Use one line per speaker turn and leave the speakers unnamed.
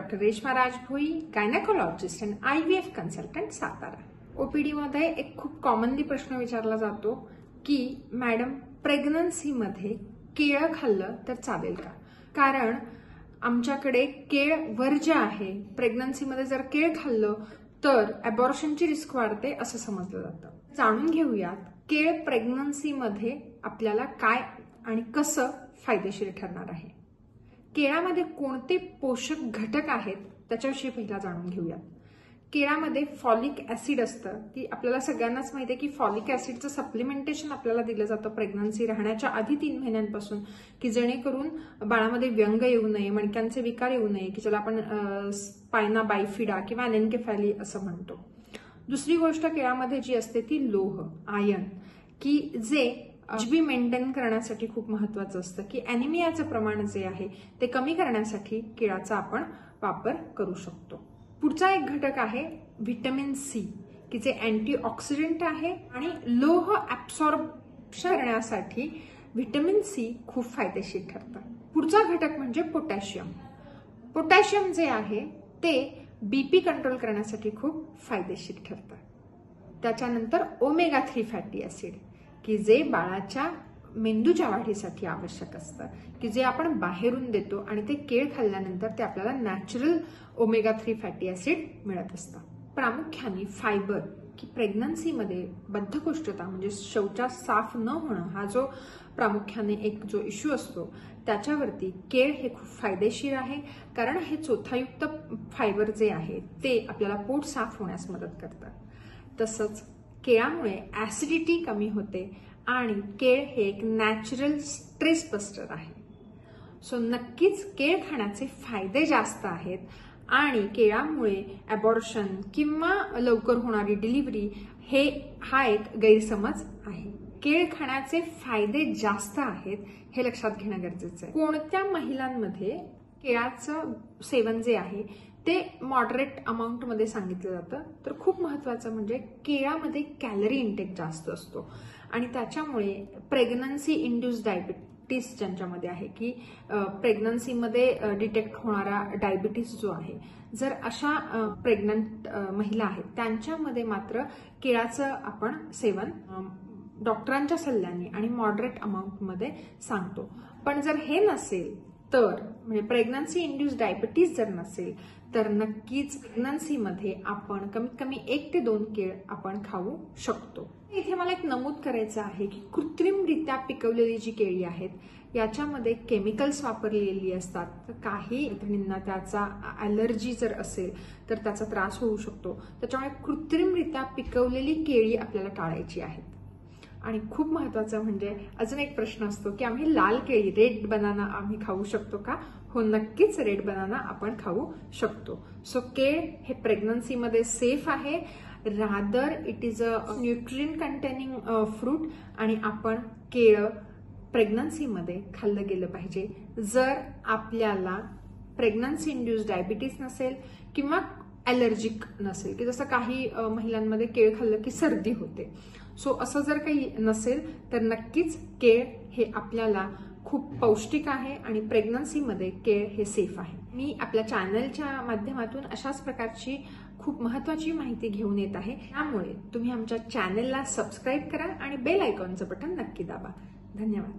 Doctor Reshma Rajbhoi, gynaecologist and IVF consultant, Satara. OPD मध्ये एक खूप कॉमनली प्रश्न विचारला जातो की मॅडम, प्रेग्नन्सीमध्ये केळं खाल्लं तर चालेल का? कारण आमच्याकडे केळ वर्ज्य आहे. प्रेग्नन्सीमध्ये जर केळ खाल्लं तर अबॉर्शनची रिस्क वाढते असं समजलं जातं. जाणून घेऊयात केळ प्रेग्नन्सीमध्ये आपल्याला काय आणि कसं फायदेशीर ठरणार आहे. केळामध्ये कोणते पोषक घटक आहेत त्याच्याविषयी पहिला जाणून घेऊयात. केळामध्ये फॉलिक ऍसिड असतं, की आपल्याला सगळ्यांनाच माहिती आहे की फॉलिक ऍसिडचं सप्लिमेंटेशन आपल्याला दिलं जातं प्रेग्नन्सी राहण्याच्या आधी 3 महिन्यांपासून, की जेणेकरून बाळामध्ये व्यंग येऊ नये, मणक्यांचे विकार येऊ नये, की ज्याला आपण स्पायना बायफिडा किंवा अनेन्केफॅली असं म्हणतो. दुसरी गोष्ट केळामध्ये जी असते ती लोह, आयर्न, की जे HB मेंटेन करण्यासाठी खूप महत्वाचं असतं, की अॅनिमियाचं प्रमाण जे आहे ते कमी करण्यासाठी केळाचा आपण वापर करू शकतो. पुढचा एक घटक आहे व्हिटॅमिन सी, की जे अँटीऑक्सिडंट आहे आणि लोह ऍब्सॉर्प्शन करण्यासाठी व्हिटॅमिन सी खूप फायदेशीर ठरतं. पुढचा घटक म्हणजे पोटॅशियम. पोटॅशियम जे आहे ते BP कंट्रोल करण्यासाठी खूप फायदेशीर ठरतं. त्याच्यानंतर ओमेगा 3 फॅटी ऍसिड, की जे बाळाच्या मेंदूच्या वाढीसाठी आवश्यक असतं, की जे आपण बाहेरून देतो आणि ते केळ खाल्ल्यानंतर ते आपल्याला नॅचरल ओमेगा 3 फॅटी ऍसिड मिळत असतं. प्रामुख्याने फायबर, की प्रेग्नन्सीमध्ये बद्धकोष्ठता म्हणजे शौचास साफ न होणं हा जो प्रामुख्याने एक जो इश्यू असतो त्याच्यावरती केळ हे खूप फायदेशीर आहे. कारण हे चोथायुक्त फायबर जे आहे ते आपल्याला पोट साफ होण्यास मदत करतं. तसंच केळामुळे ऍसिडिटी कमी होते आणि केळ हे एक नॅचरल स्ट्रेस बस्टर आहे. सो नक्कीच केळ खाण्याचे फायदे जास्त आहेत आणि केळामुळे अबॉर्शन किंवा लवकर होणारी डिलिव्हरी हा एक गैरसमज आहे. केळ खाण्याचे फायदे जास्त आहेत हे लक्षात घेणं गरजेचं आहे. कोणत्या महिलांमध्ये केळाचं सेवन जे आहे ते मॉडरेट अमाऊंट मध्ये सांगितलं जातं, तर खूप महत्वाचं म्हणजे केळामध्ये कॅलरी इंटेक जास्त असतो आणि त्याच्यामुळे प्रेग्नन्सी इंड्यूस डायबिटीस ज्यांच्यामध्ये आहे, की प्रेग्नन्सीमध्ये डिटेक्ट होणारा डायबिटीस जो आहे, जर अशा प्रेग्नंट महिला आहेत त्यांच्यामध्ये मात्र केळाचं आपण सेवन डॉक्टरांच्या सल्ल्याने आणि मॉडरेट अमाऊंट मध्ये सांगतो. पण जर हे नसेल तर म्हणजे प्रेग्नन्सी इंड्यूस डायबिटीस जर नसेल तर नक्कीच प्रेग्नन्सीमध्ये आपण कमीत कमी 1 ते 2 केळ आपण खाऊ शकतो. इथे मला एक नमूद करायचं आहे की कृत्रिमरित्या पिकवलेली जी केळी आहेत याच्यामध्ये केमिकल्स वापरलेली असतात. तर काही मैत्रिणींना त्याचा ॲलर्जी जर असेल तर त्याचा त्रास होऊ शकतो. त्याच्यामुळे कृत्रिमरित्या पिकवलेली केळी आपल्याला टाळायची आहेत. आणि खूप महत्वाचं म्हणजे अजून एक प्रश्न असतो की आम्ही लाल केळी, रेड बनाना आम्ही खाऊ शकतो का? हो, नक्कीच रेड बनाना आपण खाऊ शकतो. सो केळ हे प्रेग्नन्सीमध्ये सेफ आहे. Rather it is a nutrient containing fruit आणि आपण केळं प्रेग्नन्सीमध्ये खाल्लं गेलं पाहिजे. जर आपल्याला प्रेग्नन्सी इंड्यूस डायबिटीस नसेल किंवा ॲलर्जिक नसेल, की जसं काही महिलांमध्ये केळ खाल्लं की सर्दी होते. सो असं जर काही नसेल तर नक्कीच केळ हे आपल्याला खूप पौष्टिक आहे आणि प्रेग्नन्सीमध्ये केळ हे सेफ आहे. मी आपल्या चॅनलच्या माध्यमातून अशाच प्रकारची खूप महत्वाची माहिती घेऊन येत आहे. त्यामुळे तुम्ही आमच्या चॅनलला सबस्क्राईब करा आणि बेल आयकॉनचं बटन नक्की दाबा. धन्यवाद.